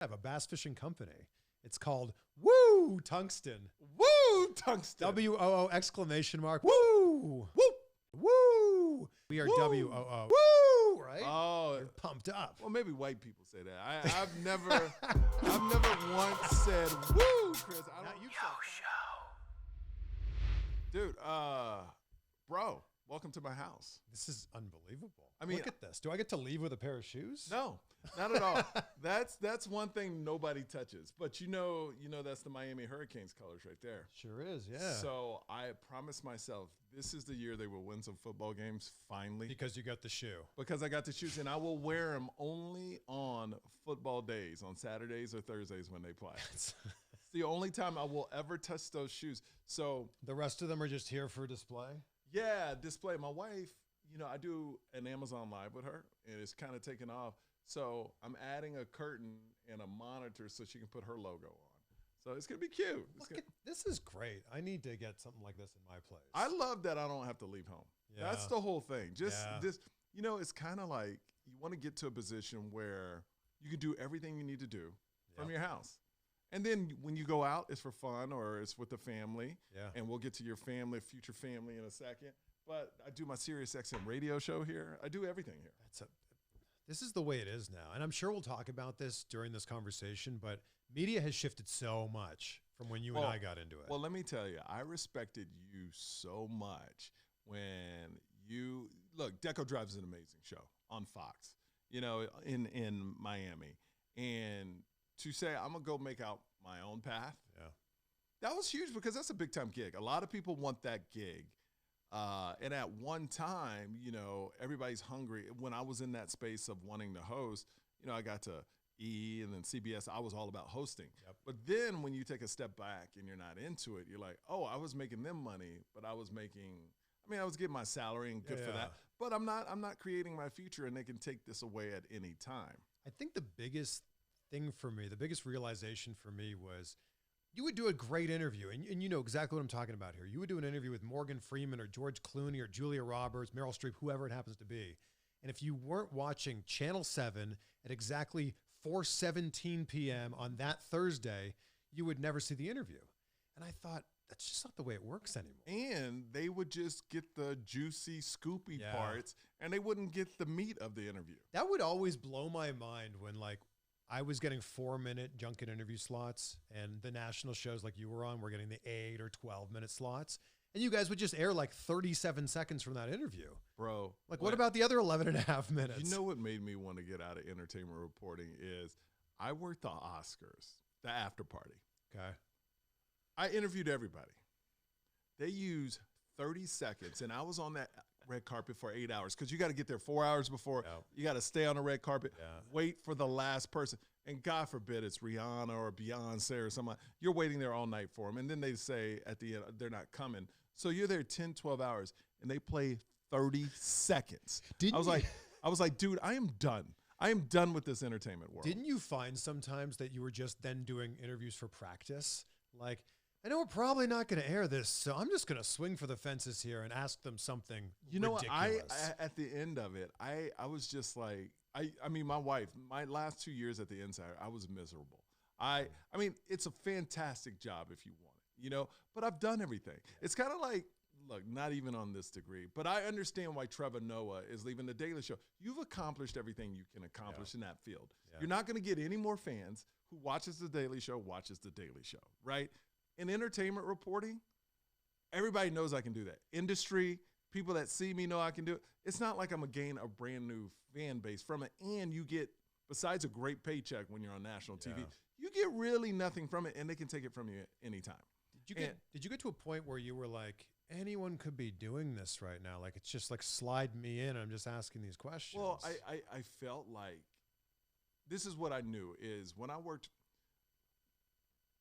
I have a bass fishing company. It's called Woo Tungsten. Woo Tungsten. WOO exclamation mark. Woo. Woo. Woo. We are Woo. WOO. Woo. Right? Oh, You're pumped up. well, maybe white people say that. I've never once said woo, Chris. I don't. Dude, bro, welcome to my house. This is unbelievable. I mean, look at this. Do I get to leave with a pair of shoes? No, not at all. That's one thing nobody touches. But you know that's the Miami Hurricanes colors right there. Sure is, yeah. So I promised myself this is the year they will win some football games finally. Because you got the shoe. Because I got the shoes, and I will wear them only on football days, on Saturdays or Thursdays when they play. It's the only time I will ever touch those shoes. So the rest of them are just here for display? Yeah, display. My wife, I do an Amazon Live with her, and it's kind of taken off. So I'm adding a curtain and a monitor so she can put her logo on. So it's going to be cute. This is great. I need to get something like this in my place. I love that I don't have to leave home. Yeah. That's the whole thing. It's kind of like you want to get to a position where you can do everything you need to do from your house. And then when you go out, it's for fun or it's with the family. Yeah. And we'll get to your family, future family in a second. But I do my Sirius XM radio show here. I do everything here. This is the way it is now. And I'm sure we'll talk about this during this conversation, but media has shifted so much from when you and I got into it. Well, let me tell you, I respected you so much when look, Deco Drive is an amazing show on Fox, in Miami. And to say, I'm going to go make out my own path, that was huge because that's a big-time gig. A lot of people want that gig. And at one time, everybody's hungry. When I was in that space of wanting to host, I got to E and then CBS. I was all about hosting. Yep. But then when you take a step back and you're not into it, you're like, oh, I was making them money, but I was getting my salary and good for that. But I'm not creating my future, and they can take this away at any time. I think the biggest thing for me, the biggest realization for me was you would do a great interview, and you know exactly what I'm talking about here. You would do an interview with Morgan Freeman or George Clooney or Julia Roberts, Meryl Streep, whoever it happens to be. And if you weren't watching Channel 7 at exactly 4:17 p.m. on that Thursday, you would never see the interview. And I thought, that's just not the way it works anymore. And they would just get the juicy, scoopy parts, and they wouldn't get the meat of the interview. That would always blow my mind when, I was getting 4-minute junket interview slots, and the national shows like you were on were getting the 8 or 12-minute slots. And you guys would just air 37 seconds from that interview. Bro. What about the other 11 and a half minutes? You know what made me want to get out of entertainment reporting is I worked the Oscars, the after party. Okay. I interviewed everybody. They use 30 seconds, and I was on that red carpet for 8 hours because you got to get there 4 hours before. Yep. You got to stay on the red carpet, wait for the last person. And God forbid it's Rihanna or Beyonce or someone. You're waiting there all night for them. And then they say at the end, they're not coming. So you're there 10, 12 hours, and they play 30 seconds. I was like, dude, I am done. I am done with this entertainment world. Didn't you find sometimes that you were just then doing interviews for practice? I know we're probably not going to air this, so I'm just going to swing for the fences here and ask them something ridiculous. I at the end of it, I was just like, my wife, my last 2 years at the Insider, I was miserable. It's a fantastic job if you want it, but I've done everything. It's kind of like, look, not even on this degree, but I understand why Trevor Noah is leaving The Daily Show. You've accomplished everything you can accomplish in that field. Yeah. You're not going to get any more fans who watches The Daily Show, right? In entertainment reporting, everybody knows I can do that. Industry, people that see me know I can do it. It's not like I'm going to gain a brand new fan base from it. And you get, besides a great paycheck when you're on national TV, you get really nothing from it, and they can take it from you anytime. Did you get to a point where you were like, anyone could be doing this right now? It's just slide me in. I'm just asking these questions. Well, I felt like this is what I knew is when I worked.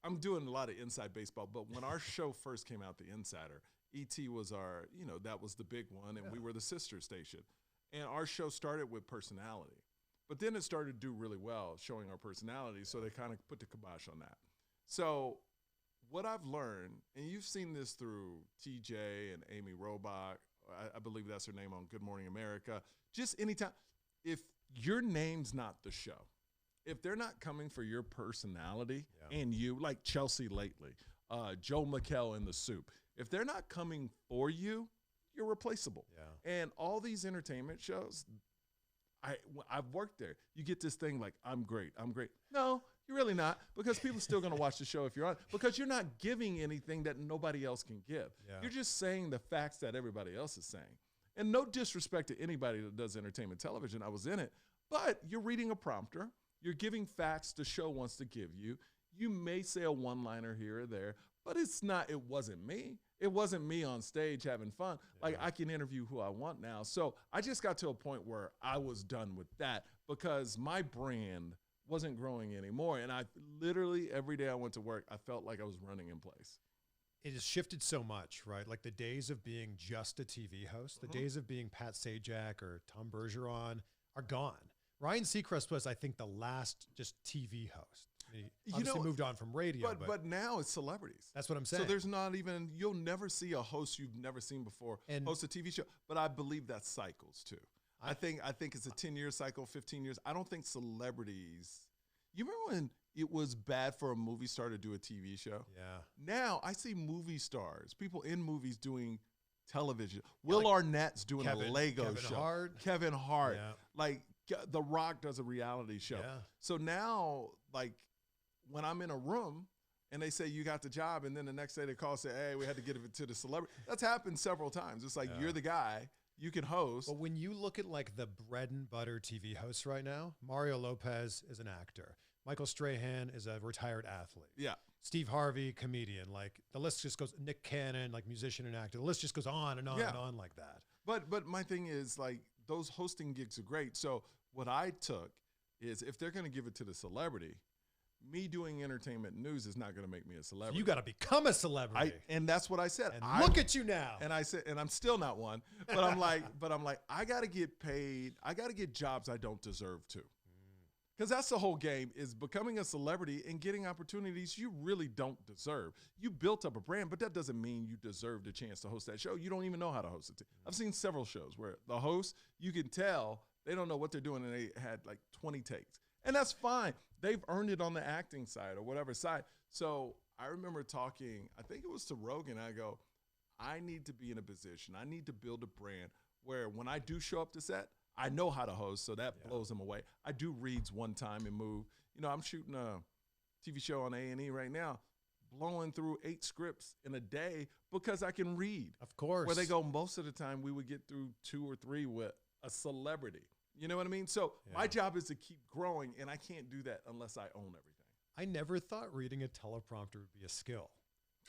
I'm doing a lot of inside baseball, but when our show first came out, The Insider, E.T. was our, that was the big one, and we were the sister station. And our show started with personality. But then it started to do really well, showing our personality, so they kind of put the kibosh on that. So what I've learned, and you've seen this through TJ and Amy Robach, I believe that's her name on Good Morning America, just anytime, if your name's not the show, if they're not coming for your personality and you, like Chelsea lately, Joe McHale in The Soup, if they're not coming for you, you're replaceable. Yeah. And all these entertainment shows, I've worked there. You get this thing like, I'm great. No, you're really not, because people are still going to watch the show if you're on, because you're not giving anything that nobody else can give. Yeah. You're just saying the facts that everybody else is saying. And no disrespect to anybody that does entertainment television. I was in it. But you're reading a prompter. You're giving facts the show wants to give you. You may say a one-liner here or there, but it wasn't me. It wasn't me on stage having fun. Yeah. Like, I can interview who I want now. So I just got to a point where I was done with that because my brand wasn't growing anymore. And I literally, every day I went to work, I felt like I was running in place. It has shifted so much, right? Like the days of being just a TV host, the days of being Pat Sajak or Tom Bergeron are gone. Ryan Seacrest was, I think, the last just TV host. He obviously moved on from radio. But now it's celebrities. That's what I'm saying. So there's not even, you'll never see a host you've never seen before host a TV show. But I believe that cycles too. I think it's a 10-year cycle, 15 years. I don't think celebrities, you remember when it was bad for a movie star to do a TV show? Yeah. Now I see movie stars, people in movies doing television. Will Arnett's doing a Lego show. Kevin Hart. Yeah. Like The Rock does a reality show. Yeah. So now, like, when I'm in a room and they say you got the job, and then the next day they call and say, hey, we had to give it to the celebrity. That's happened several times. It's like, you're the guy, you can host. But when you look at like the bread and butter TV hosts right now, Mario Lopez is an actor. Michael Strahan is a retired athlete. Yeah. Steve Harvey, comedian. Like the list just goes, Nick Cannon, like musician and actor. The list just goes on and on and on like that. But my thing is, like, those hosting gigs are great. So what I took is, if they're going to give it to the celebrity, me doing entertainment news is not going to make me a celebrity. So you got to become a celebrity. And that's what I said. And look at you now. And I said, and I'm still not one, but I'm like, I got to get paid. I got to get jobs I don't deserve to. Because that's the whole game, is becoming a celebrity and getting opportunities you really don't deserve. You built up a brand, but that doesn't mean you deserve the chance to host that show. You don't even know how to host it. I've seen several shows where the host, you can tell they don't know what they're doing, and they had like 20 takes. And that's fine. They've earned it on the acting side or whatever side. So I remember talking, I think it was to Rogan. I go, I need to be in a position, I need to build a brand where when I do show up to set, I know how to host, so that blows them away. I do reads one time and move. You know, I'm shooting a TV show on A&E right now, blowing through 8 scripts in a day because I can read. Of course. Where they go, most of the time we would get through 2 or 3 with a celebrity. You know what I mean? So my job is to keep growing, and I can't do that unless I own everything. I never thought reading a teleprompter would be a skill.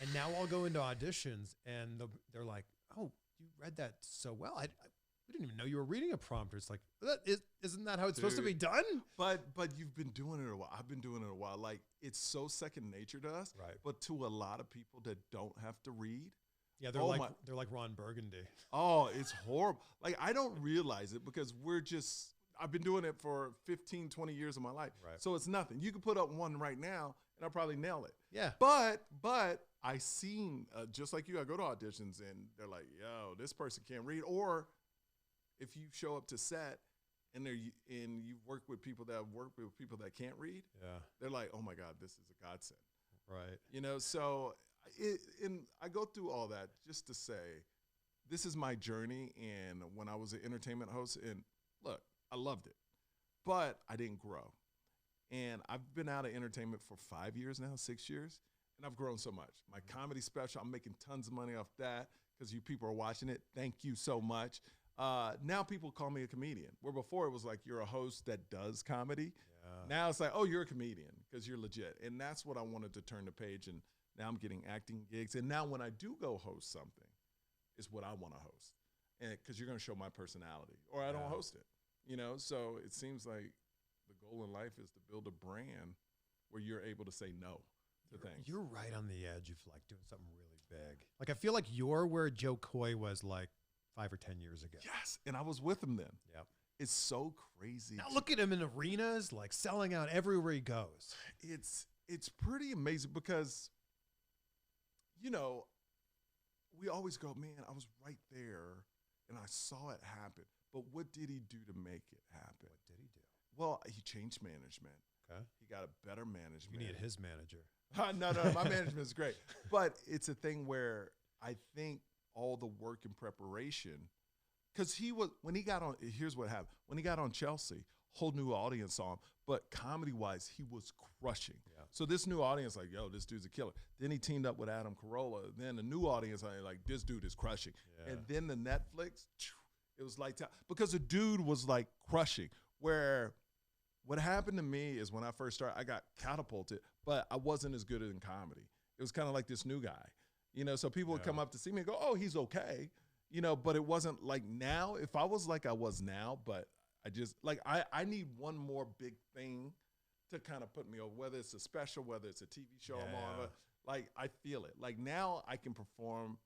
And now I'll go into auditions, and they're like, oh, you read that so well. I didn't even know you were reading a prompter. It's like, isn't that how it's supposed to be done? But you've been doing it a while. I've been doing it a while. Like, it's so second nature to us. Right. But to a lot of people that don't have to read. Yeah, they're like Ron Burgundy. Oh, it's horrible. Like, I don't realize it because I've been doing it for 15, 20 years of my life. Right. So it's nothing. You can put up one right now and I'll probably nail it. Yeah. But I seen, just like you, I go to auditions and they're like, yo, this person can't read. Or if you show up to set and you've worked with people that have worked with people that can't read, they're like, oh my God, this is a godsend. Right. You know, so and I go through all that just to say, this is my journey. And when I was an entertainment host, and look, I loved it, but I didn't grow. And I've been out of entertainment for 5 years now, 6 years, and I've grown so much. My comedy special, I'm making tons of money off that because you people are watching it. Thank you so much. Now people call me a comedian, where before it was like, you're a host that does comedy. Yeah. Now it's like, oh, you're a comedian because you're legit. And that's what I wanted to turn the page. And now I'm getting acting gigs. And now when I do go host something, it's what I want to host. And because you're going to show my personality, or I don't host it. You know, so it seems like the goal in life is to build a brand where you're able to say no to things. You're right on the edge of like doing something really big. Like, I feel like you're where Joe Coy was like 5 or 10 years ago. Yes, and I was with him then. Yep. It's so crazy. Now look at him in arenas, like selling out everywhere he goes. It's pretty amazing because, you know, we always go, man, I was right there and I saw it happen. But what did he do to make it happen? What did he do? Well, he changed management. Okay. He got a better management. You need his manager. No, my management's great. But it's a thing where I think all the work and preparation, because when he got on, here's what happened. When he got on Chelsea, whole new audience saw him, but comedy-wise, he was crushing. Yeah. So this new audience, like, yo, this dude's a killer. Then he teamed up with Adam Carolla. Then the new audience, like, this dude is crushing. Yeah. And then the Netflix, it was like, because the dude was like crushing. Where what happened to me is when I first started, I got catapulted, but I wasn't as good in comedy. It was kind of like this new guy, so people would come up to see me and go, oh, he's okay, but it wasn't like now. If I was like I was now, but I just, like, I need one more big thing to kind of put me over, whether it's a special, whether it's a TV show I'm on, but, like, I feel it. Like, now I can perform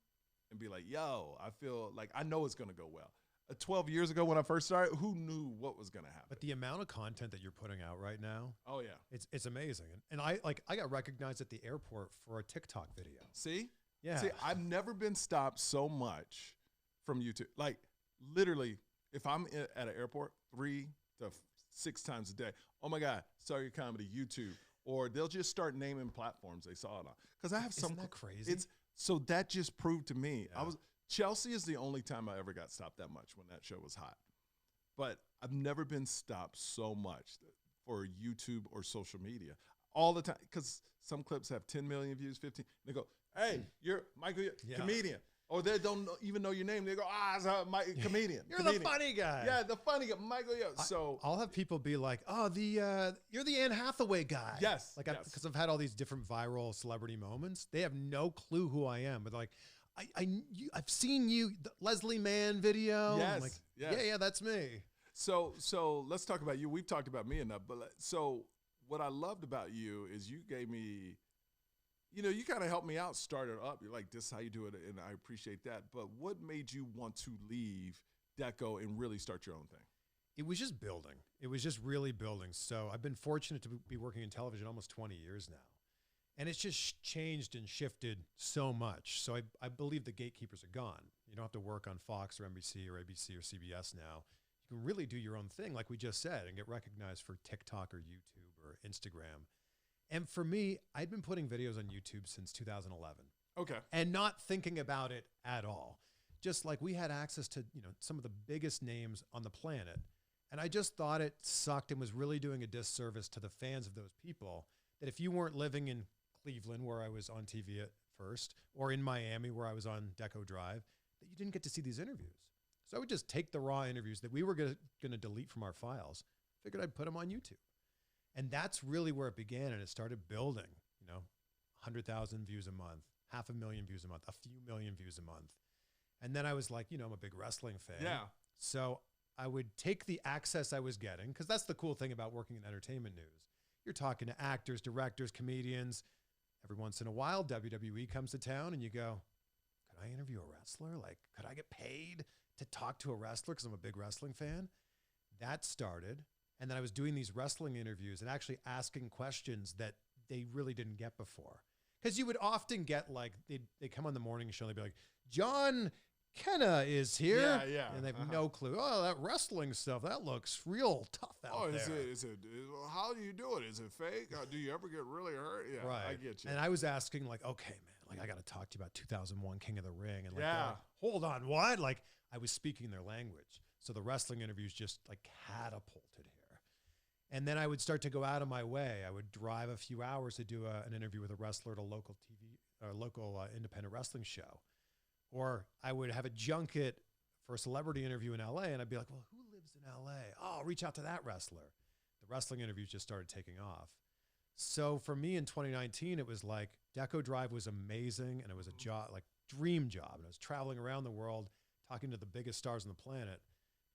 and be like, yo, I feel like I know it's going to go well. 12 years ago when I first started, who knew what was going to happen? But the amount of content that you're putting out right now, oh yeah, it's amazing. And I got recognized at the airport for a TikTok video. See? Yeah. See, I've never been stopped so much from YouTube. Like, literally, if I'm at an airport 3 to 6 times a day, oh my God, Start Your Comedy, YouTube, or they'll just start naming platforms they saw it on. Because I have some. Isn't that crazy? So that just proved to me. Yeah. Chelsea is the only time I ever got stopped that much, when that show was hot. But I've never been stopped so much for YouTube or social media all the time, because some clips have 10 million views, 15. They go, hey, you're Michael, comedian. Or they don't even know your name. They go, it's a comedian. You're the funny guy. Yeah, the funny guy, Michael. So I'll have people be like, oh, you're the Anne Hathaway guy. Yes. Like, because I've had all these different viral celebrity moments. They have no clue who I am, but like, I've seen you, the Leslie Mann video. Yes. I'm like, yeah, that's me. So let's talk about you. We've talked about me enough, but so what I loved about you is you gave me, you kind of helped me out, start it up. You're like, this is how you do it, and I appreciate that. But what made you want to leave Deco and really start your own thing? It was just building. It was just really building. So I've been fortunate to be working in television almost 20 years now. And it's just changed and shifted so much. So I believe the gatekeepers are gone. You don't have to work on Fox or NBC or ABC or CBS now. You can really do your own thing, like we just said, and get recognized for TikTok or YouTube or Instagram. And for me, I'd been putting videos on YouTube since 2011. Okay. And not thinking about it at all. Just like we had access to, some of the biggest names on the planet. And I just thought it sucked and was really doing a disservice to the fans of those people, that if you weren't living in Cleveland, where I was on TV at first, or in Miami, where I was on Deco Drive, that you didn't get to see these interviews. So I would just take the raw interviews that we were going to delete from our files, figured I'd put them on YouTube. And that's really where it began, and it started building, 100,000 views a month, 500,000 views a month, a few million views a month. And then I was like, I'm a big wrestling fan. Yeah. So I would take the access I was getting, because that's the cool thing about working in entertainment news. You're talking to actors, directors, comedians. Every once in a while, WWE comes to town and you go, could I interview a wrestler? Like, could I get paid to talk to a wrestler because I'm a big wrestling fan? That started. And then I was doing these wrestling interviews and actually asking questions that they really didn't get before. Because you would often get like, they come on the morning show and they'd be like, John Kenna is here. Yeah. And they have no clue. Oh, that wrestling stuff, that looks real tough out there. Is it, how do you do it? Is it fake? Do you ever get really hurt? Yeah, right. I get you. And I was asking like, okay, man, like I got to talk to you about 2001 King of the Ring. And like, yeah. Hold on, what? Like I was speaking their language. So the wrestling interviews just like catapulted here. And then I would start to go out of my way. I would drive a few hours to do an interview with a wrestler at a local TV or local independent wrestling show. Or I would have a junket for a celebrity interview in LA, and I'd be like, well, who lives in LA? Oh, I'll reach out to that wrestler. The wrestling interviews just started taking off. So for me in 2019, it was like Deco Drive was amazing, and it was a job, like dream job. And I was traveling around the world, talking to the biggest stars on the planet,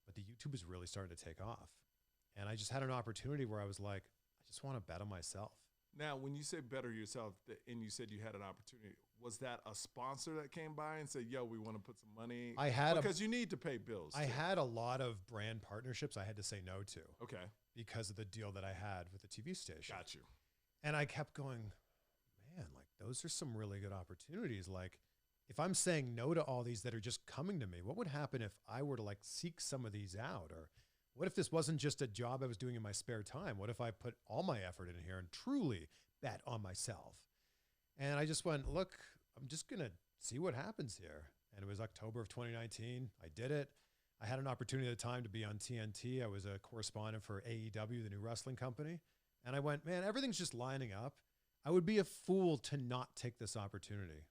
but the YouTube was really starting to take off. And I just had an opportunity where I was like, I just want to bet on myself. Now, when you say better yourself, and you said you had an opportunity, was that a sponsor that came by and said, yo, we want to put some money? Because you need to pay bills. I had a lot of brand partnerships I had to say no to. Okay. Because of the deal that I had with the TV station. Got you. And I kept going, man, like those are some really good opportunities. Like if I'm saying no to all these that are just coming to me, what would happen if I were to like seek some of these out? Or what if this wasn't just a job I was doing in my spare time? What if I put all my effort in here and truly bet on myself? And I just went, look, I'm just going to see what happens here. And it was October of 2019. I did it. I had an opportunity at the time to be on TNT. I was a correspondent for AEW, the new wrestling company. And I went, man, everything's just lining up. I would be a fool to not take this opportunity.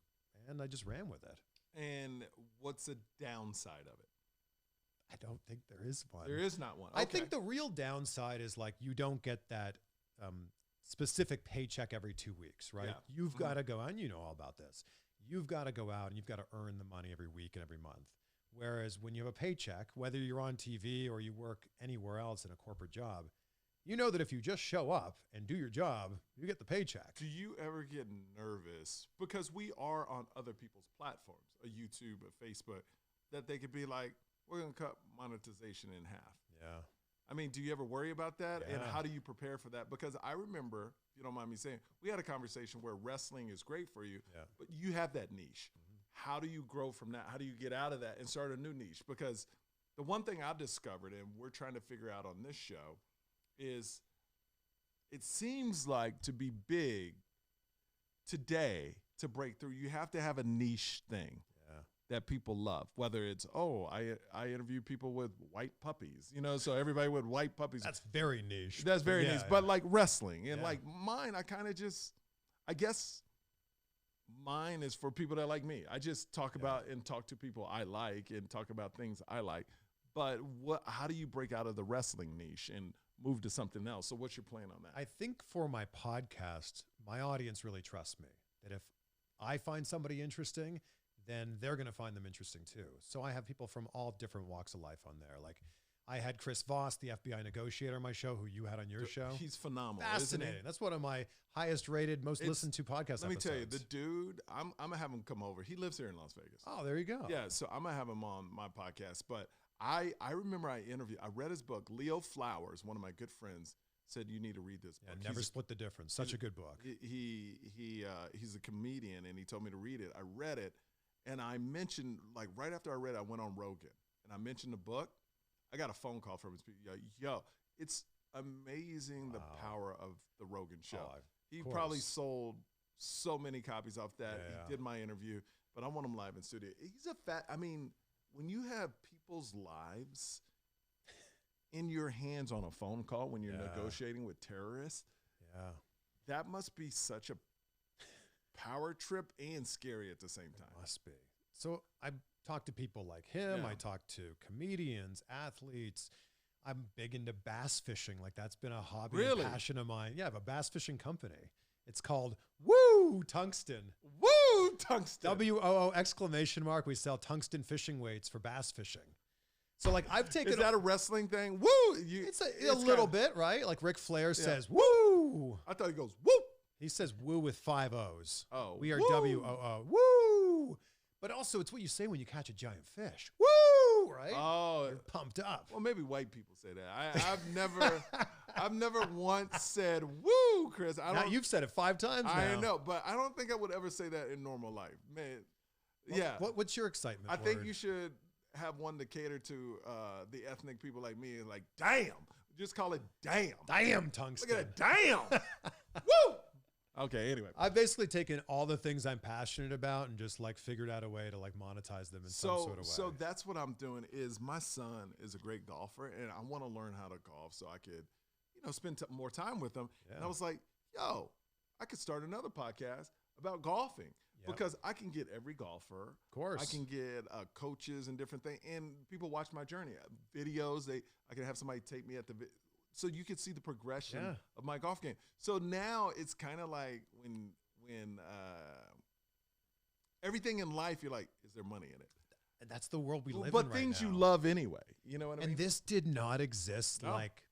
And I just ran with it. And what's the downside of it? I don't think there is one. There is not one. Okay. I think the real downside is like you don't get that specific paycheck every 2 weeks, right? Yeah. You've got to go out, and you know all about this. You've got to go out and you've got to earn the money every week and every month. Whereas when you have a paycheck, whether you're on TV or you work anywhere else in a corporate job, you know that if you just show up and do your job, you get the paycheck. Do you ever get nervous? Because we are on other people's platforms, a YouTube, a Facebook, that they could be like, we're going to cut monetization in half. Yeah. I mean, do you ever worry about that? Yeah. And how do you prepare for that? Because I remember, if you don't mind me saying, we had a conversation where wrestling is great for you, but you have that niche. How do you grow from that? How do you get out of that and start a new niche? Because the one thing I've discovered, and we're trying to figure out on this show, is it seems like to be big today, to break through, you have to have a niche thing that people love, whether it's, I interview people with white puppies, so everybody with white puppies. That's very niche. That's very niche. But like wrestling and like mine, I kind of just, I guess mine is for people that like me. I just talk about and talk to people I like and talk about things I like. But how do you break out of the wrestling niche and move to something else? So what's your plan on that? I think for my podcast, my audience really trusts me, that if I find somebody interesting, then they're going to find them interesting too. So I have people from all different walks of life on there. Like I had Chris Voss, the FBI negotiator on my show, who you had on your show. He's phenomenal. Fascinating. Isn't he? That's one of my highest rated, most listened to podcasts. Let me tell you, the dude, I'm going to have him come over. He lives here in Las Vegas. Oh, there you go. Yeah, so I'm going to have him on my podcast. But I remember I read his book. Leo Flowers, one of my good friends, said you need to read this book. Yeah, Never Split the Difference. Such a good book. He's a comedian, and he told me to read it. I read it. And I mentioned, like right after I read it, I went on Rogan and I mentioned the book. I got a phone call from his people. Yo, it's amazing the power of the Rogan show. He probably sold so many copies off that. Yeah. He did my interview, but I want him live in studio. When you have people's lives in your hands on a phone call when you're negotiating with terrorists, that must be such a power trip and scary at the same time. It must be. So I talk to people like him. I talk to comedians, athletes. I'm big into bass fishing. Like that's been a hobby and passion of mine. Yeah, I have a bass fishing company. It's called Woo Tungsten. Woo Tungsten. WOO exclamation mark. We sell tungsten fishing weights for bass fishing. So like I've taken. Is that a wrestling thing? Woo! It's a little bit, right? Like Ric Flair says, woo. I thought he goes, woo. He says woo with 5 O's. Oh, we are woo. WOO. Woo! But also, it's what you say when you catch a giant fish. Woo! Right? Oh, you're pumped up. Well, maybe white people say that. I've never once said woo, Chris. You've said it 5 times now. I know, but I don't think I would ever say that in normal life, man. What's your excitement? I think you should have one to cater to the ethnic people like me. Like, damn, just call it damn. Damn, Tungsten. Look at it, damn. Woo! Okay, anyway. I've basically taken all the things I'm passionate about and just like figured out a way to like monetize them in some sort of way. So that's what I'm doing is my son is a great golfer and I want to learn how to golf so I could, spend more time with him. Yeah. And I was like, yo, I could start another podcast about golfing because I can get every golfer. Of course. I can get coaches and different things. And people watch my journey. Videos, I can have somebody take me at the so you could see the progression of my golf game. So now it's kind of like when everything in life, you're like, is there money in it? And that's the world we live in But things you love anyway. You know what I mean? And this did not exist like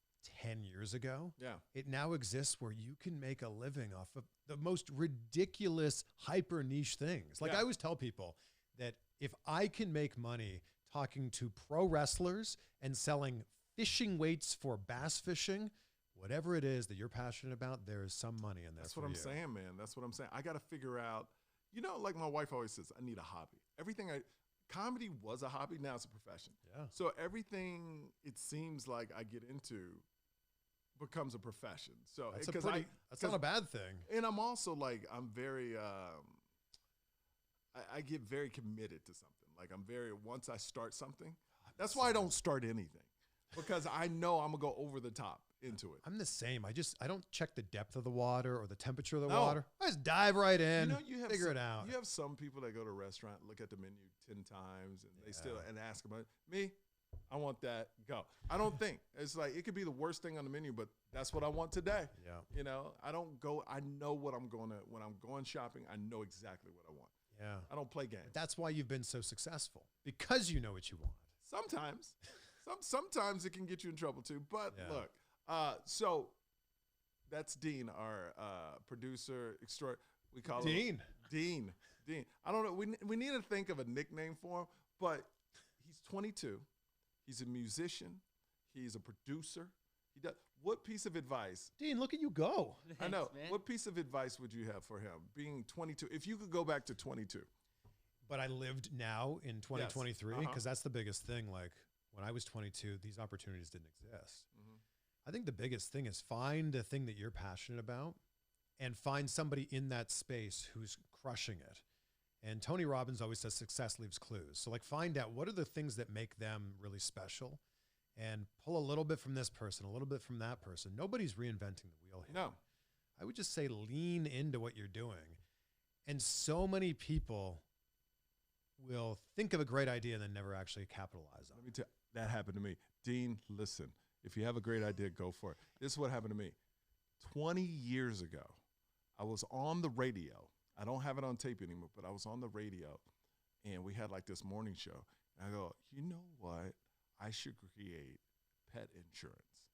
10 years ago. Yeah. It now exists where you can make a living off of the most ridiculous, hyper niche things. Like I always tell people that if I can make money talking to pro wrestlers and selling fishing weights for bass fishing, whatever it is that you're passionate about, there is some money in there. That's what I'm saying, man. That's what I'm saying. I got to figure out, like my wife always says, I need a hobby. comedy was a hobby. Now it's a profession. Yeah. So everything it seems like I get into becomes a profession. So That's not a bad thing. And I'm also like, I'm very, I get very committed to something. Like once I start something, that's why I don't start anything, because I know I'm gonna go over the top into it. I'm the same. I don't check the depth of the water or the temperature of the water. I just dive right in, figure it out. You have some people that go to a restaurant, look at the menu 10 times, and they still and ask about it. Me, I want that. Go. I don't think it's like it could be the worst thing on the menu, but that's what I want today. Yeah. You know, I don't go. I know what I'm going to when I'm going shopping. I know exactly what I want. Yeah. I don't play games. That's why you've been so successful, because you know what you want. Sometimes, sometimes it can get you in trouble too. But look, so that's Dean, our producer extraordinary. We call him Dean. I don't know. We need to think of a nickname for him, but he's 22. He's a musician. He's a producer. He does. What piece of advice? Dean, look at you go. Thanks, I know. Man. What piece of advice would you have for him being 22? If you could go back to 22. But I lived now in 2023, because that's the biggest thing. Like when I was 22, these opportunities didn't exist. I think the biggest thing is find a thing that you're passionate about and find somebody in that space who's crushing it. And Tony Robbins always says success leaves clues. So like find out what are the things that make them really special and pull a little bit from this person, a little bit from that person. Nobody's reinventing the wheel here. No. I would just say lean into what you're doing. And so many people will think of a great idea and then never actually capitalize on it. Let me tell you, that happened to me. Dean, listen, if you have a great idea, go for it. This is what happened to me. 20 years ago, I was on the radio. I don't have it on tape anymore, but I was on the radio, and we had like this morning show. And I go, you know what? I should create pet insurance.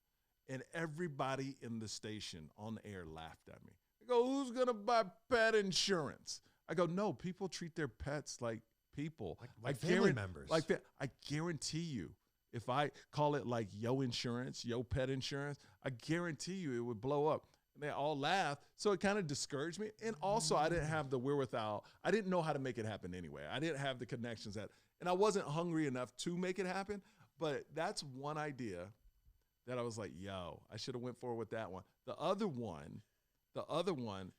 And everybody in the station on the air laughed at me. I go, who's going to buy pet insurance? I go, no, people treat their pets like people. Like family members. Like that. I guarantee you, if I call it like yo insurance, yo pet insurance, I guarantee you it would blow up. And they all laughed. So it kind of discouraged me. And also I didn't have the wherewithal. I didn't know how to make it happen anyway. I didn't have the connections and I wasn't hungry enough to make it happen. But that's one idea that I was like, yo, I should have went forward with that one. The other one,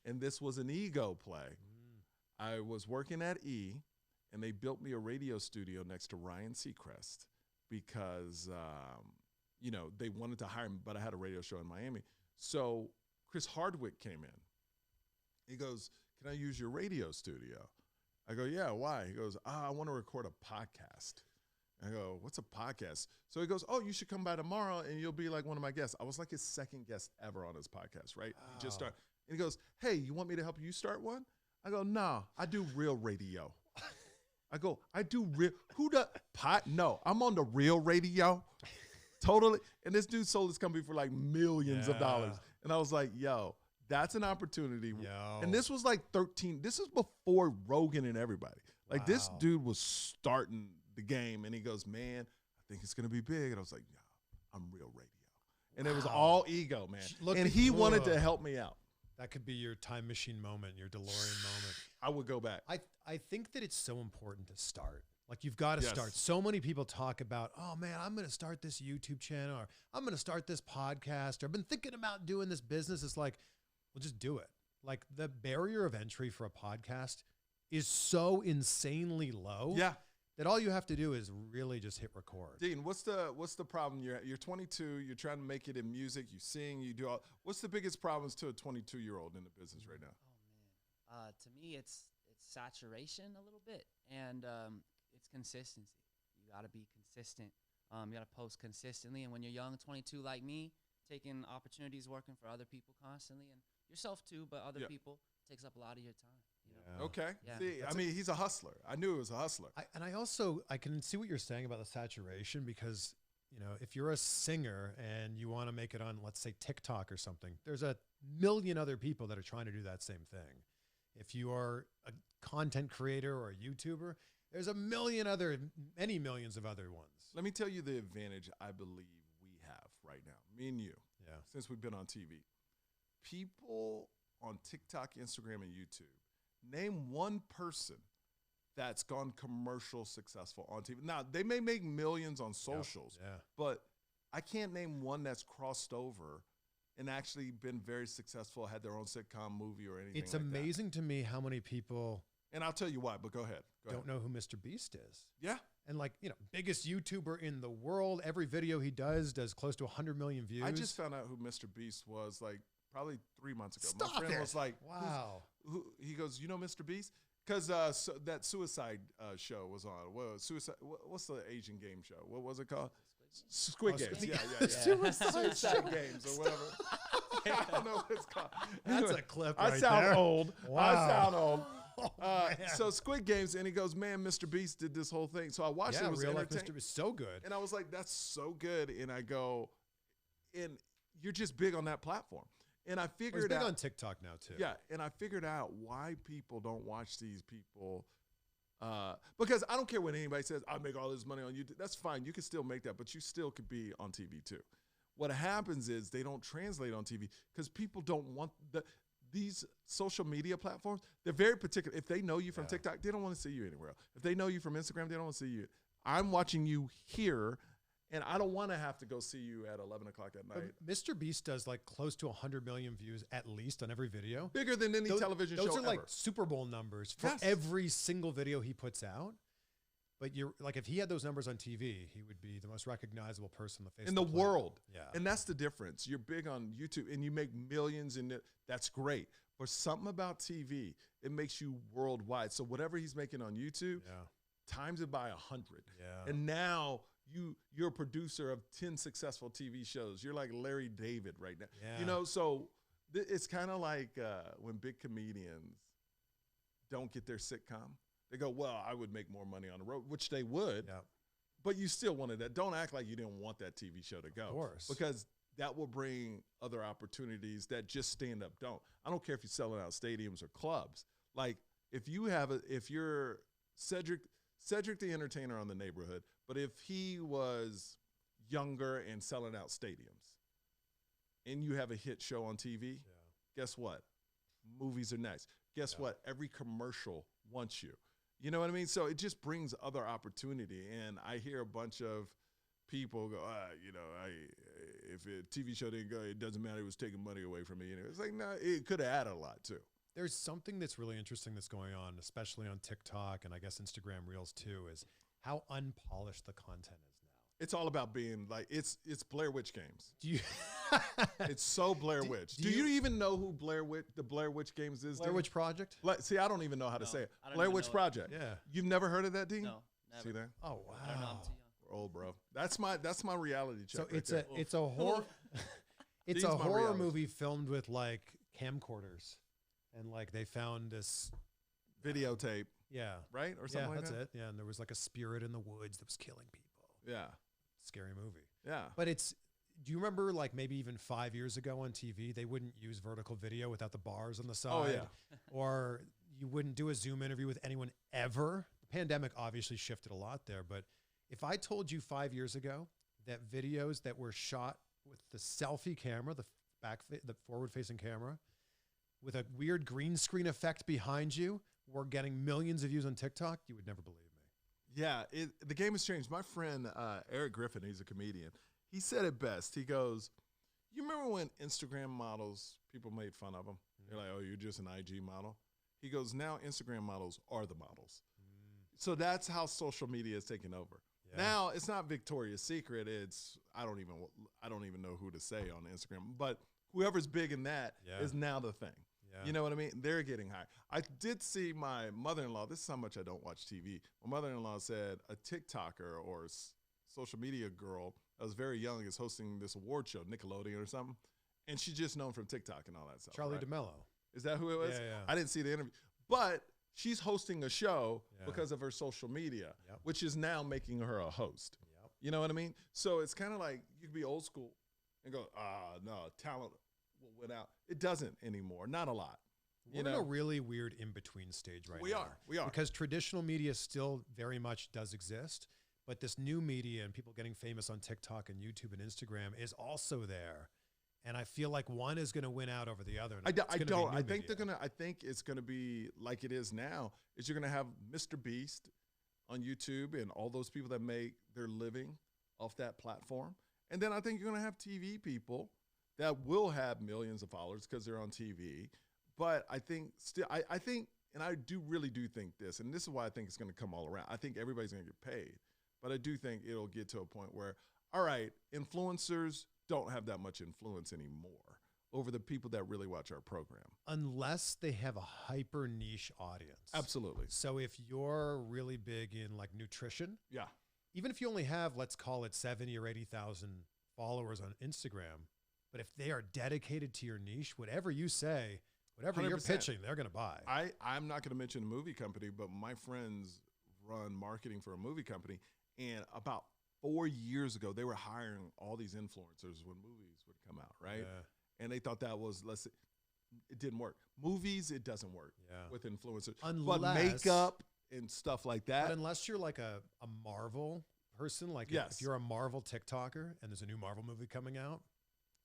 and this was an ego play. I was working at E, and they built me a radio studio next to Ryan Seacrest because, you know, they wanted to hire me, but I had a radio show in Miami. So Chris Hardwick came in. He goes, can I use your radio studio? I go, yeah, why? He goes, I want to record a podcast. I go, what's a podcast? So he goes, oh, you should come by tomorrow and you'll be like one of my guests. I was like his second guest ever on his podcast, right? He just started. And he goes, hey, you want me to help you start one? I go, no, I do real radio. I go, I do real, who does, no, I'm on the real radio. Totally. And this dude sold his company for like millions of dollars. And I was like, yo, that's an opportunity. And this was like 13, this is before Rogan and everybody. Like this dude was starting the game, and he goes, man, I think it's going to be big. And I was like, yeah, I'm real radio. And it was all ego, man. And he wanted to help me out. That could be your time machine moment, your DeLorean moment. I would go back. I think that it's so important to start. Like you've got to start. So many people talk about, oh man, I'm going to start this YouTube channel, or I'm going to start this podcast, or I've been thinking about doing this business. It's like, well, just do it. Like the barrier of entry for a podcast is so insanely low. Yeah. That all you have to do is really just hit record. Dean, what's the problem? You're 22. You're trying to make it in music. You sing. You do all. What's the biggest problems to a 22-year-old in the business right now? Oh man, to me it's saturation a little bit, and it's consistency. You got to be consistent. You got to post consistently, and when you're young, 22 like me, taking opportunities, working for other people constantly, and yourself too, but other people takes up a lot of your time. Okay. Yeah. See, I mean, he's a hustler. I knew he was a hustler. I can see what you're saying about the saturation, because, you know, if you're a singer and you want to make it on, let's say, TikTok or something, there's a million other people that are trying to do that same thing. If you are a content creator or a YouTuber, there's many millions of other ones. Let me tell you the advantage I believe we have right now, me and you, since we've been on TV. People on TikTok, Instagram, and YouTube, name one person that's gone commercial successful on TV. Now, they may make millions on socials, but I can't name one that's crossed over and actually been very successful, had their own sitcom, movie, or anything. It's like amazing to me how many people, and I'll tell you why, but go ahead. Don't know who Mr. Beast is. Yeah. And like, you know, biggest YouTuber in the world. Every video he does close to 100 million views. I just found out who Mr. Beast was like probably 3 months ago. Stop My friend it. was like, wow. He goes, you know Mr. Beast? Because that Suicide show was on. Well, what's the Asian game show? What was it called? Squid Games. Yeah. Suicide Games or whatever. I don't know what it's called. That's Anyway, a clip I right sound there. old. Wow. I sound old. Oh, So Squid Games, and he goes, man, Mr. Beast did this whole thing. So I watched it. It was real life entertaining. Mr. Beast, so good. And I was like, that's so good. And I go, and you're just big on that platform. And I He's figured big out on TikTok now too. yeah, and I figured out why people don't watch these people. Because I don't care what anybody says, I make all this money on YouTube. That's fine. You can still make that, but you still could be on TV too. What happens is they don't translate on TV because people don't want these social media platforms. They're very particular. If they know you from TikTok, they don't want to see you anywhere else. If they know you from Instagram, they don't want to see you. I'm watching you here, and I don't want to have to go see you at 11 o'clock at night. But Mr. Beast does like close to 100 million views at least on every video. Bigger than any television show Those are ever. like Super Bowl numbers for every single video he puts out. But you're like, if he had those numbers on TV, he would be the most recognizable person on the face in of the the planet. world. Yeah. And that's the difference. You're big on YouTube and you make millions in it. That's great. But something about TV, it makes you worldwide. So whatever he's making on YouTube, times it by 100. Yeah. And now you're a producer of 10 successful TV shows. You're like Larry David right now. Yeah. You know, so it's kind of like when big comedians don't get their sitcom. They go, well, I would make more money on the road, which they would. Yeah. But you still wanted that. Don't act like you didn't want that TV show to go. Of course. Because that will bring other opportunities that just stand-up don't. I don't care if you're selling out stadiums or clubs. Like, if you're Cedric the Entertainer on The Neighborhood, but if he was younger and selling out stadiums, and you have a hit show on TV, guess what? Movies are next. Guess what? Every commercial wants you. You know what I mean? So it just brings other opportunity. And I hear a bunch of people go, if a TV show didn't go, it doesn't matter. It was taking money away from me. And it's like, no, it could have added a lot too. There's something that's really interesting that's going on, especially on TikTok and I guess Instagram Reels too, is how unpolished the content is now. It's all about being like, it's Blair Witch games. Do you? It's so Blair Witch. Do you even know who the Blair Witch games is? Blair Witch Project? See, I don't even know how to say it. Blair Witch Project. Yeah. You've never heard of that, Dean? No, never. See that? Oh wow. I don't know. I'm too young. We're old, bro. That's my reality check. So right it's a horror it's a Dean's my horror reality. movie filmed with like camcorders, and like they found this videotape, right, or something like that's that. it. Yeah, and there was like a spirit in the woods that was killing people. Yeah, scary movie. yeah. But do you remember like maybe even 5 years ago on TV, they wouldn't use vertical video without the bars on the side? Oh, yeah. Or you wouldn't do a Zoom interview with anyone ever. The pandemic obviously shifted a lot there. But if I told you 5 years ago that videos that were shot with the selfie camera, the forward-facing camera, with a weird green screen effect behind you, were getting millions of views on TikTok, you would never believe me. Yeah, the game has changed. My friend Eric Griffin, he's a comedian. He said it best. He goes, you remember when Instagram models, people made fun of them? They're like, oh, you're just an IG model. He goes, now Instagram models are the models. So that's how social media is taking over. Yeah. Now it's not Victoria's Secret. It's I don't even know who to say on Instagram. But whoever's big in that is now the thing. Yeah. You know what I mean? They're getting high. I did see my mother-in-law. This is how much I don't watch TV. My mother-in-law said a TikToker or social media girl that was very young is hosting this award show, Nickelodeon or something. And she's just known from TikTok and all that stuff. Charlie right? D'Amello. Is that who it was? Yeah. I didn't see the interview. But she's hosting a show because of her social media, which is now making her a host. Yep. You know what I mean? So it's kind of like you could be old school and go, no, talent will win out. It doesn't anymore. Not a lot. We're in a really weird in-between stage right now. We are. Because traditional media still very much does exist, but this new media and people getting famous on TikTok and YouTube and Instagram is also there. And I feel like one is going to win out over the other. I don't. I think media. they're gonna. I think it's gonna be like it is now. Is you're gonna have Mr. Beast on YouTube and all those people that make their living off that platform, and then I think you're gonna have TV people that will have millions of followers because they're on TV. But I think still, I think, and I really do think this, and this is why I think it's gonna come all around. I think everybody's gonna get paid, but I do think it'll get to a point where, all right, influencers don't have that much influence anymore over the people that really watch our program. Unless they have a hyper niche audience. Absolutely. So if you're really big in like nutrition, Yeah. even if you only have, let's call it 70 or 80,000 followers on Instagram, but if they are dedicated to your niche, whatever you say, whatever you're 100%. pitching, they're going to buy. I'm not going to mention a movie company, but my friends run marketing for a movie company, and about 4 years ago, they were hiring all these influencers when movies would come out, right? Yeah. And they thought that was, it didn't work. Movies, it doesn't work Yeah. with influencers. Unless, but makeup and stuff like that. But unless you're like a Marvel person, like Yes. if you're a Marvel TikToker and there's a new Marvel movie coming out,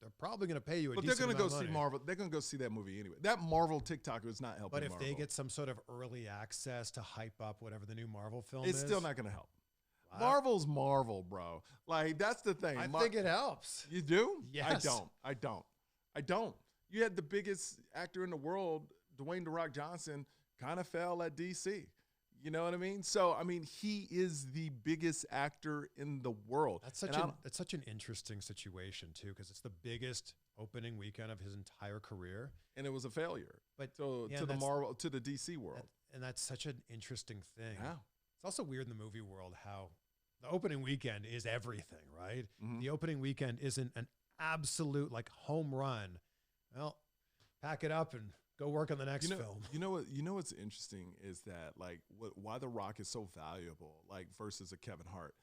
they're probably going to pay you a But they're decent going to go amount of see money. Marvel. They're going to go see that movie anyway. That Marvel TikToker is not helping But if Marvel. they get some sort of early access to hype up whatever the new Marvel film it's is, still not going to help. Wow. Marvel's Marvel, bro. Like, that's the thing. I think it helps. You do? Yes. I don't. You had the biggest actor in the world, Dwayne "The Rock" Johnson, kind of fell at DC. You know what I mean? So, I mean, he is the biggest actor in the world. That's such an interesting situation too, because it's the biggest opening weekend of his entire career, and it was a failure. But to the DC world. and that's such an interesting thing. Yeah. It's also weird in the movie world how the opening weekend is everything, right? Mhm. The opening weekend isn't an absolute like home run. Well, pack it up and go work on the next film. You know what's interesting is that like why The Rock is so valuable, like versus a Kevin Hart.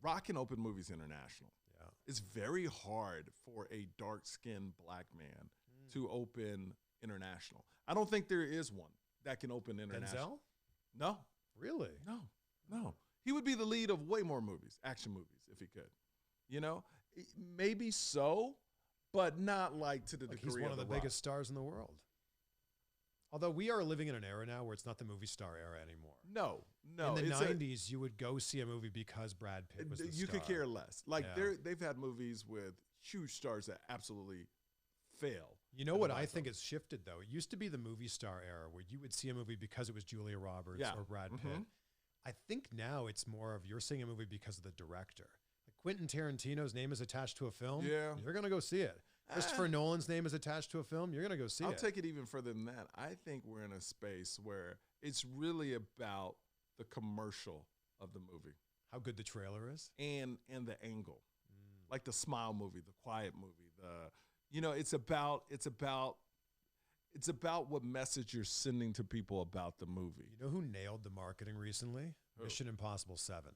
Rock can open movies international. Yeah. It's very hard for a dark-skinned black man to open international. I don't think there is one that can open international. Denzel? No. Really? No. He would be the lead of way more movies, action movies, if he could. You know? Maybe so, but not like to the Like degree he's one of the Rock. biggest stars in the world. Although we are living in an era now where it's not the movie star era anymore. No. In the it's 90s, you would go see a movie because Brad Pitt was the you star. could care less. Like Yeah. they've had movies with huge stars that absolutely fail. You know at the what I box think office. has shifted, though? It used to be the movie star era where you would see a movie because it was Julia Roberts Yeah. or Brad Pitt. Mhm. I think now it's more of you're seeing a movie because of the director. Like Quentin Tarantino's name is attached to a film. Yeah. You're going to go see it. Christopher Nolan's name is attached to a film. You're going to go see I'll it. take it even further than that. I think we're in a space where it's really about the commercial of the movie How good the trailer is. and the angle. Like the Smile movie, the Quiet movie, it's about what message you're sending to people about the movie. You know who nailed the marketing recently? Who? Mission Impossible 7.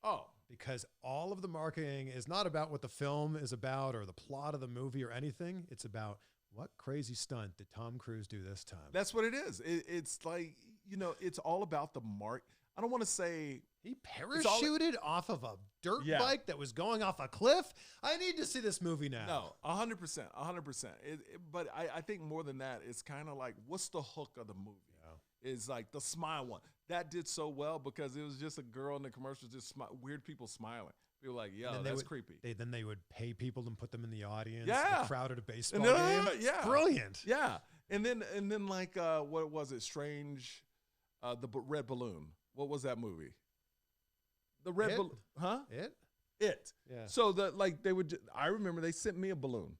Oh, Because all of the marketing is not about what the film is about or the plot of the movie or anything. It's about what crazy stunt did Tom Cruise do this time? that's what it is. It's like, it's all about the mark. I don't want to say He It's all- parachuted off of a dirt Yeah. bike that was going off a cliff. I need to see this movie now. no, 100%, 100%. But I think more than that, it's kind of like, what's the hook of the movie? Yeah. Is like the Smile one. That did so well because it was just a girl in the commercial, just weird people smiling. People were like, yo, And that's creepy. Then they would pay people and put them in the audience. Yeah. The crowd at a baseball then, game. yeah. Brilliant. Yeah. And then like, what was it? Strange, the red balloon. What was that movie? The red It? balloon. Huh? It? It. Yeah. So I remember they sent me a balloon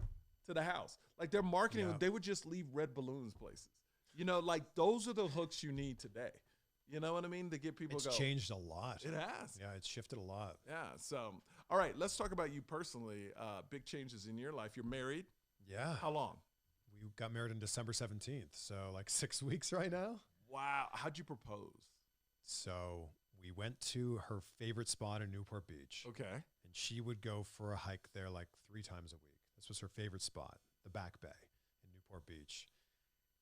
to the house. Like their marketing, Yeah. they would just leave red balloons places. Like those are the hooks you need today. You know what I mean? To get people It's to go. changed a lot. It has. Yeah, it's shifted a lot. Yeah. So, all right, let's talk about you personally. Big changes in your life. You're married. Yeah. How long? We got married on December 17th. So like 6 weeks right now. Wow. How'd you propose? So we went to her favorite spot in Newport Beach. Okay. And she would go for a hike there like 3 times a week. This was her favorite spot, the Back Bay in Newport Beach.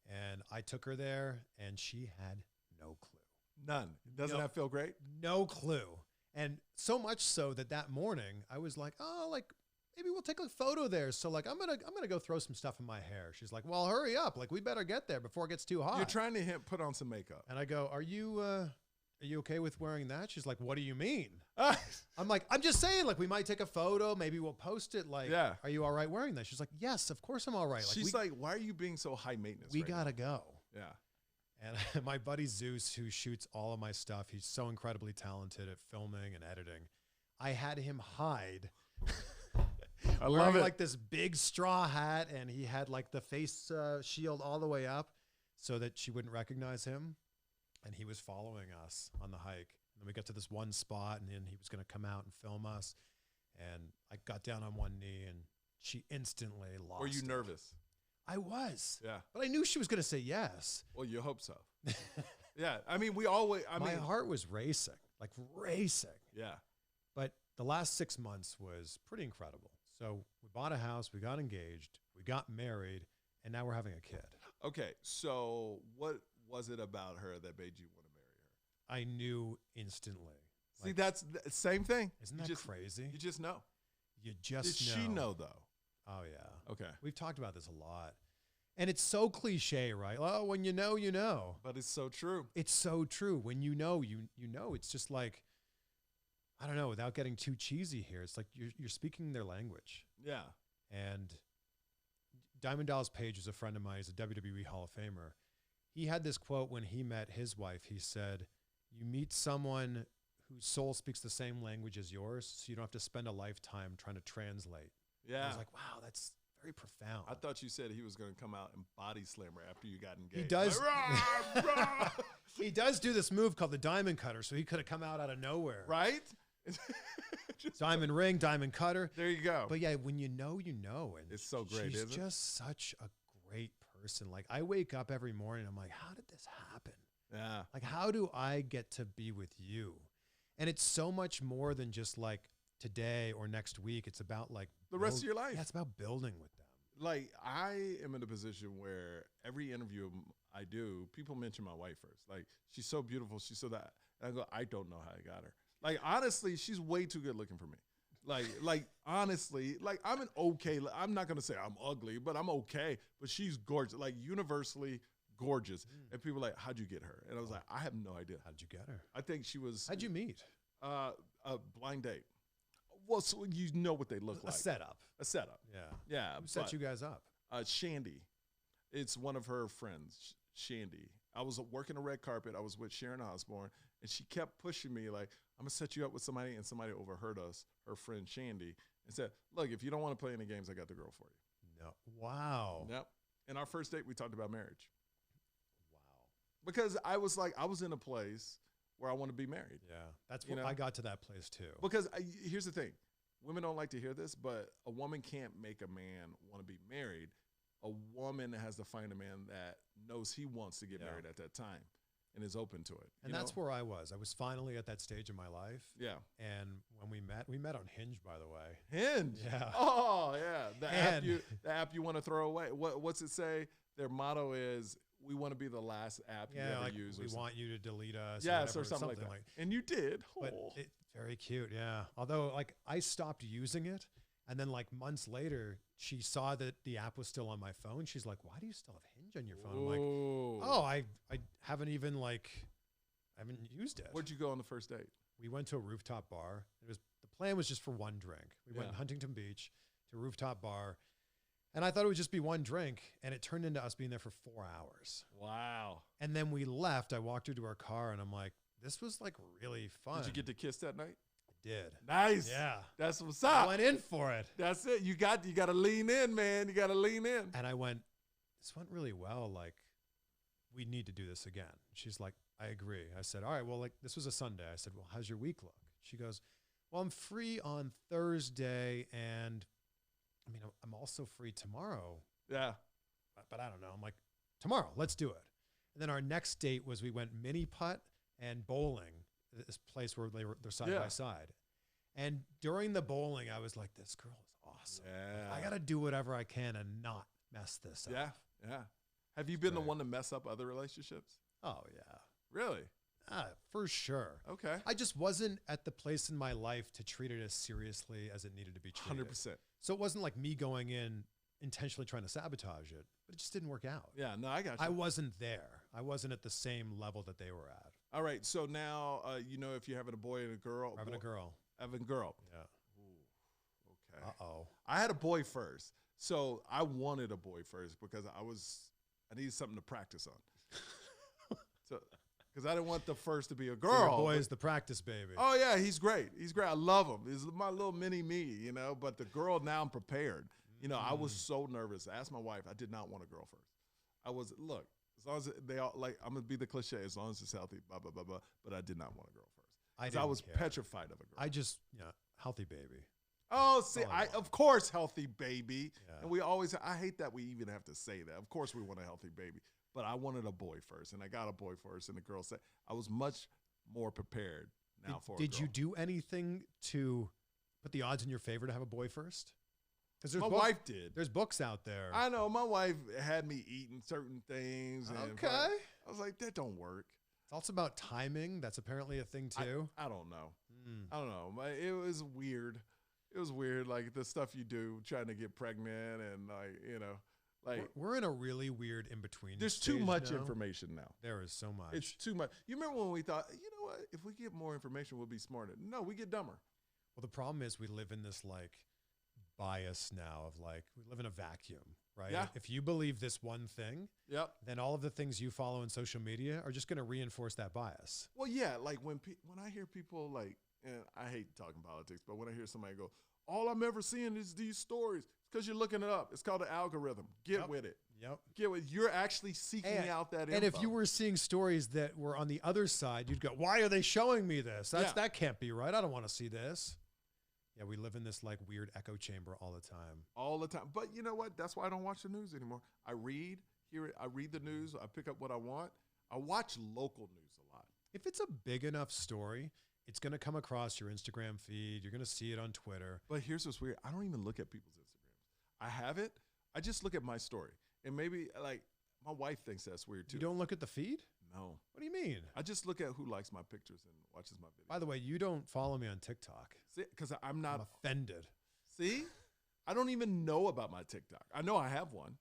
And I took her there, and she had no clue. None. Doesn't No. that feel great? No clue. And so much so that morning, I was like, oh, like maybe we'll take a photo there. So like, I'm gonna go throw some stuff in my hair. She's like, well, hurry up. Like, we better get there before it gets too hot. You're trying to put on some makeup. And I go, are you okay with wearing that? She's like, what do you mean? I'm like, I'm just saying, like, we might take a photo. Maybe we'll post it. Like, are you all right wearing that? She's like, yes, of course I'm all right. Like, she's like, why are you being so high maintenance? We gotta go. Yeah. And my buddy Zeus, who shoots all of my stuff, he's so incredibly talented at filming and editing. I had him hide. I love it. Like this big straw hat, and he had like the face shield all the way up so that she wouldn't recognize him. And he was following us on the hike. And we got to this one spot, and then he was going to come out and film us. And I got down on one knee, and she instantly lost. Were you nervous? I was. Yeah. But I knew she was going to say yes. Well, you hope so. Yeah. I mean, we always, my heart was racing, like racing. Yeah. But the last 6 months was pretty incredible. So we bought a house, we got engaged, we got married, and now we're having a kid. Okay. So what was it about her that made you want to marry her? I knew instantly. See, that's the same thing. Isn't that crazy? You just know. You just Did know. she know, though? Oh, yeah. Okay. We've talked about this a lot. And it's so cliche, right? Oh, when you know, you know. But it's so true. It's so true. When you know, you know. It's just like, I don't know, without getting too cheesy here, it's like you're speaking their language. Yeah. And Diamond Dallas Page is a friend of mine. He's a WWE Hall of Famer. He had this quote when he met his wife. He said, you meet someone whose soul speaks the same language as yours, so you don't have to spend a lifetime trying to translate. Yeah. I was like, wow, that's very profound. I thought you said he was going to come out and body slam her after you got engaged. He does. Like, rah, rah. He does do this move called the diamond cutter, so he could have come out of nowhere. Right? Diamond ring, diamond cutter. There you go. But yeah, when you know, you know. And it's so great, she's isn't it? just such a great person. Like, I wake up every morning, I'm like, how did this happen? Yeah. Like, how do I get to be with you? And it's so much more than just like today or next week. It's about like the rest of your life. Yeah, it's about building with them. Like, I am in a position where every interview I do, people mention my wife first. Like, she's so beautiful. She's so that. And I go, I don't know how I got her. Like, honestly, she's way too good looking for me. Like honestly, like, I'm an okay. I'm not going to say I'm ugly, but I'm okay. But she's gorgeous, like universally gorgeous. And people are like, how'd you get her? And I was like, I have no idea. How'd you get her? I think she was. How'd you meet? A blind date. Well, so you know what they look like. A setup. A setup. Yeah. Yeah. Who set you guys up? Shandy. It's one of her friends, Shandy. I was working a red carpet. I was with Sharon Osbourne, and she kept pushing me like, I'm going to set you up with somebody, and somebody overheard us, her friend Shandy, and said, look, if you don't want to play any games, I got the girl for you. No. Wow. Yep. And our first date, we talked about marriage. Wow. Because I was like, I was in a place where I want to be married. Yeah. That's what I got to that place too. Because here's the thing. Women don't like to hear this, but a woman can't make a man want to be married. A woman has to find a man that knows he wants to get married at that time and is open to it. And that's where I was. I was finally at that stage in my life. Yeah. And when we met on Hinge, by the way. Hinge? Yeah. Oh, yeah. The app you want to throw away. What's it say? Their motto is, we want to be the last app you ever like use. We want you to delete us. Yes, or something like that. And you did. But very cute, yeah. Although, like, I stopped using it. And then, like, months later, she saw that the app was still on my phone. She's like, why do you still have Hinge on your phone? I'm like, oh, I haven't even, like, I haven't used it. Where'd you go on the first date? We went to a rooftop bar. The plan was just for one drink. We went to Huntington Beach to a rooftop bar. And I thought it would just be one drink. And it turned into us being there for 4 hours. Wow. And then we left. I walked her to her car, and I'm like, this was, like, really fun. Did you get to kiss that night? Did. Nice. Yeah. That's what's up. I went in for it. That's it. You got to lean in, man. You got to lean in. And I went, this went really well. Like, we need to do this again. She's like, I agree. I said, all right, well, like, this was a Sunday. I said, well, how's your week look? She goes, well, I'm free on Thursday, and I mean, I'm also free tomorrow. Yeah. But I don't know. I'm like, tomorrow, let's do it. And then our next date was we went mini putt and bowling. This place where they're side by side. And during the bowling, I was like, this girl is awesome. Yeah. I got to do whatever I can and not mess this up. Yeah. Yeah. Have you been the one to mess up other relationships? Oh, yeah. Really? For sure. Okay. I just wasn't at the place in my life to treat it as seriously as it needed to be treated. 100%. So it wasn't like me going in intentionally trying to sabotage it, but it just didn't work out. Yeah, no, I got you. I wasn't there. I wasn't at the same level that they were at. All right, so now you know if you're having a boy and a girl. Having a girl. Having a girl. Yeah. Ooh, okay. Uh-oh. I had a boy first. So I wanted a boy first because I needed something to practice on. So because I didn't want the first to be a girl. So your boy is the practice baby. Oh yeah, he's great. He's great. I love him. He's my little mini me, you know. But the girl, now I'm prepared. You know, I was so nervous. I asked my wife. I did not want a girl first. Look, as long as they all like, I'm gonna be the cliche. As long as it's healthy, blah blah blah blah. But I did not want a girl first. I was petrified of a girl. I just, healthy baby. Oh, see, of course, healthy baby. Yeah. And I hate that we even have to say that. Of course, we want a healthy baby. But I wanted a boy first, and I got a boy first, and the girl said I was much more prepared now for a girl. Did you do anything to put the odds in your favor to have a boy first? Because my wife did. There's books out there. I know. My wife had me eating certain things. And okay. I was like, that don't work. It's also about timing. That's apparently a thing too. I don't know. I don't know. It was weird. It was weird, like the stuff you do trying to get pregnant and we're in a really weird in-between. There's too much information now. There is so much. It's too much. You remember when we thought, you know what, if we get more information, we'll be smarter. No, we get dumber. Well, the problem is we live in this bias now of we live in a vacuum, right? Yeah. If you believe this one thing, then all of the things you follow in social media are just going to reinforce that bias. Well, yeah, like when I hear people and I hate talking politics, but when I hear somebody go, all I'm ever seeing is these stories. It's because you're looking it up. It's called an algorithm. Get with it. Yep. Get with it. You're actually seeking out that info. And if you were seeing stories that were on the other side, you'd go, why are they showing me this? That can't be right. I don't want to see this. Yeah, we live in this weird echo chamber all the time. All the time. But you know what? That's why I don't watch the news anymore. I read the news. I pick up what I want. I watch local news a lot. If it's a big enough story, it's going to come across your Instagram feed. You're going to see it on Twitter. But here's what's weird. I don't even look at people's Instagrams. I have it. I just look at my story. And maybe, my wife thinks that's weird, too. You don't look at the feed? No. What do you mean? I just look at who likes my pictures and watches my videos. By the way, you don't follow me on TikTok. See, because I'm offended. See? I don't even know about my TikTok. I know I have one.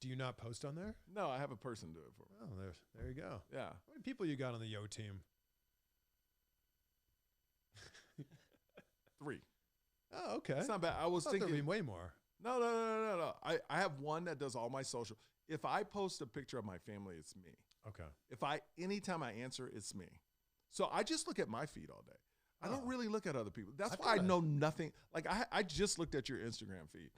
Do you not post on there? No, I have a person do it for me. Oh, there you go. Yeah. How many people you got on the Yo team? 3. Oh, okay. It's not bad. I was thinking there'd be way more. No. I have one that does all my social. If I post a picture of my family, it's me. Okay. Anytime I answer, it's me. So I just look at my feed all day. I don't really look at other people. That's why I know nothing. I just looked at your Instagram feed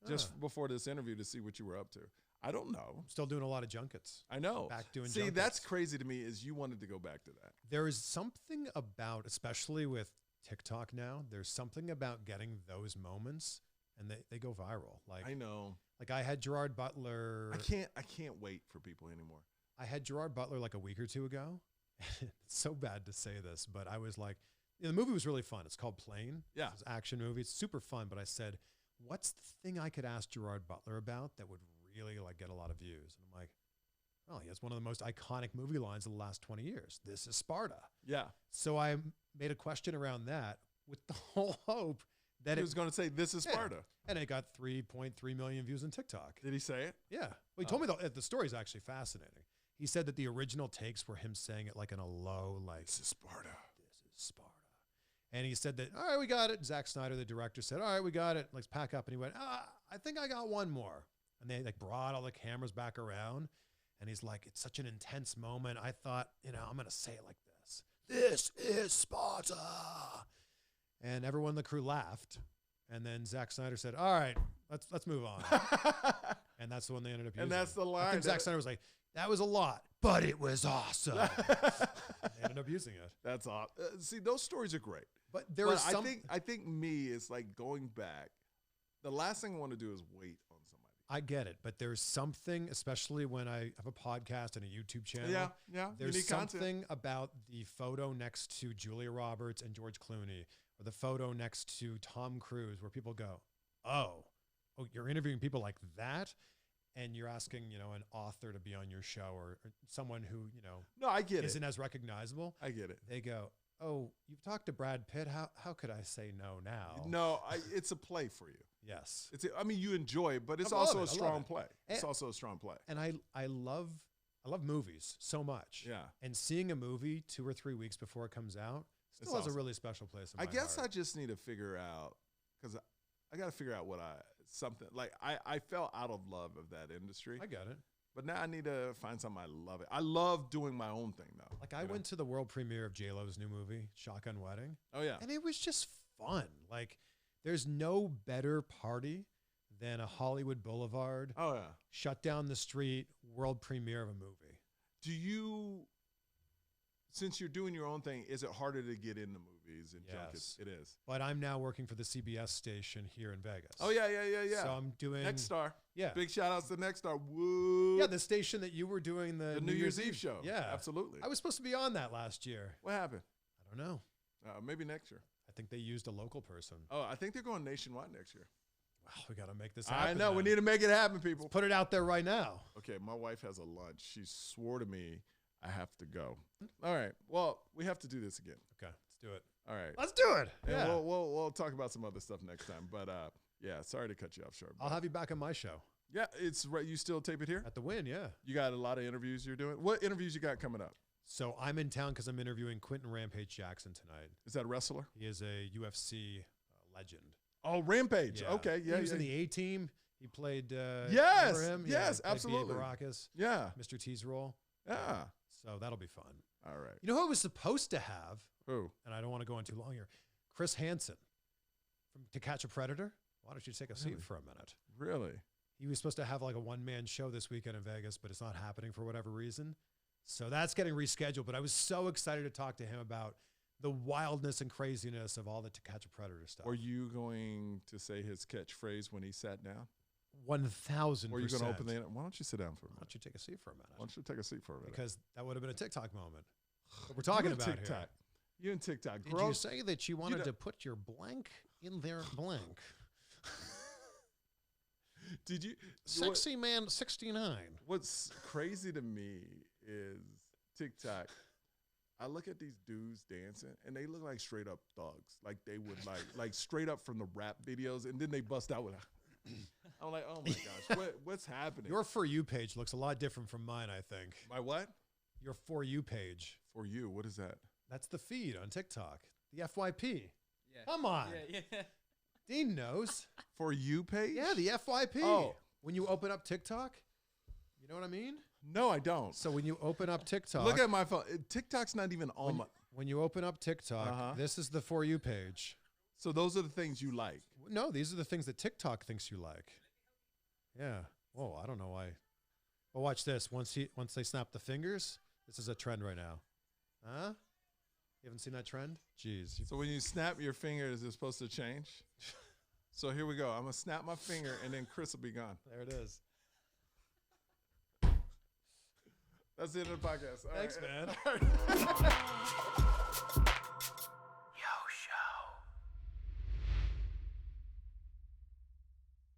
just before this interview to see what you were up to. I don't know. I'm still doing a lot of junkets. I know. Back doing See, junkets. That's crazy to me is you wanted to go back to that. There is something about, especially with TikTok now, there's something about getting those moments and they go viral. I know. I had Gerard Butler. I can't wait for people anymore. I had Gerard Butler a week or two ago. It's so bad to say this, but I was the movie was really fun. It's called Plane. Yeah. It's an action movie. It's super fun. But I said, what's the thing I could ask Gerard Butler about that would really get a lot of views? And I'm like, well, he has one of the most iconic movie lines of the last 20 years. This is Sparta. Yeah. So I made a question around that with the whole hope that he was going to say, this is Sparta. And it got 3.3 million views on TikTok. Did he say it? Yeah. Well, he told me the story is actually fascinating. He said that the original takes were him saying it in a low, this is Sparta. This is Sparta. And he said that, all right, we got it. Zack Snyder, the director, said, all right, we got it. Let's pack up. And he went, I think I got one more. And they brought all the cameras back around. And he's like, it's such an intense moment. I thought, I'm going to say it like this. This is Sparta. And everyone in the crew laughed. And then Zack Snyder said, all right, let's move on. And that's the one they ended up using. And that's the line. I think Zack Snyder was like, that was a lot, but it was awesome. They ended up using it. That's awesome. See, those stories are great. But there is something. I think me is going back. The last thing I want to do is wait on somebody. I get it, but there's something, especially when I have a podcast and a YouTube channel. Yeah. There's something about the photo next to Julia Roberts and George Clooney, or the photo next to Tom Cruise, where people go, oh, you're interviewing people like that? And you're asking, an author to be on your show or someone who, no, I get isn't as recognizable. I get it. They go, oh, you've talked to Brad Pitt. How could I say no now? No, it's a play for you. Yes. I mean, you enjoy it, but it's I love also it. a I love strong it. play. It's also a strong play. And I love movies so much. Yeah. And seeing a movie 2 or 3 weeks before it comes out still It's has awesome. a really special place in my I guess heart. I just need to figure out, because I got to figure out something. Like, I fell out of love of that industry. I get it. But now I need to find something I love it. I love doing my own thing, though. Like, I went to the world premiere of J-Lo's new movie, Shotgun Wedding. Oh, yeah. And it was just fun. Like, there's no better party than a Hollywood Boulevard, Oh, yeah. shut down the street, world premiere of a movie. Do you, since you're doing your own thing, is it harder to get into movies and junkets? Yes. It is. But I'm now working for the CBS station here in Vegas. Oh, yeah. So I'm doing Next Star. Yeah. Big shout outs to Next Star. Woo. Yeah, the station that you were doing the New Year's Eve show. Yeah. Absolutely. I was supposed to be on that last year. What happened? I don't know. Maybe next year. I think they used a local person. Oh, I think they're going nationwide next year. Wow, we got to make this happen. I know. then. We need to make it happen, people. Let's put it out there right now. Okay, my wife has a lunch. She swore to me I have to go. All right. Well, we have to do this again. Okay, let's do it. All right. Let's do it. And Yeah. we'll talk about some other stuff next time. But yeah, sorry to cut you off short. I'll have you back on my show Yeah, it's right. You still tape it here? at the Win. Yeah. You got a lot of interviews you're doing. What interviews you got coming up? So I'm in town because I'm interviewing Quentin Rampage Jackson tonight. Is that a wrestler? He is a UFC legend. Oh, Rampage. Yeah. Okay. Yeah. He was yeah. in the A Team. He played. Yes, remember him? yes, he played absolutely. B.A. Baracus, Yeah. Mr. T's role. Yeah. So that'll be fun. All right. You know who I was supposed to have, Who? and I don't want to go on too long here. Chris Hansen from To Catch a Predator. Why don't you take a seat Really? for a minute? Really? He was supposed to have like a one-man show this weekend in Vegas, but it's not happening for whatever reason. So that's getting rescheduled. But I was so excited to talk to him about the wildness and craziness of all the To Catch a Predator stuff. Were you going to say his catchphrase when he sat down? 1,000%. Or are you going to open the? Why don't you sit down for a Why minute? don't you take a seat for a minute? Why don't you take a seat for a minute? Because that would have been a TikTok moment. What we're talking You and about TikTok. here. You and TikTok. Did Grow- you say that you wanted know- to put your blank in their blank? Did you? Sexy man 69. What's crazy to me is TikTok. I look at these dudes dancing, and they look like straight up thugs. Like they would like straight up from the rap videos, and then they bust out with. I'm like, oh my gosh, what's happening? Your For You page looks a lot different from mine, I think. My what? Your For You page. For you? What is that? That's the feed on TikTok. The FYP. Yeah. Come on. Yeah. Dean knows. For you page? Yeah, the FYP. Oh. When you open up TikTok, you know what I mean? No, I don't. So when you open up TikTok. Look at my phone. TikTok's not even on my. When you open up TikTok, Uh-huh. this is the For You page. So those are the things you like. No, these are the things that TikTok thinks you like. Yeah. Whoa, I don't know why. But watch this. Once they snap the fingers, this is a trend right now. Huh? You haven't seen that trend? Jeez. So when you snap your finger, is it supposed to change? So here we go. I'm gonna snap my finger, and then Chris will be gone. There it is. That's the end of the podcast. All Thanks, right. man.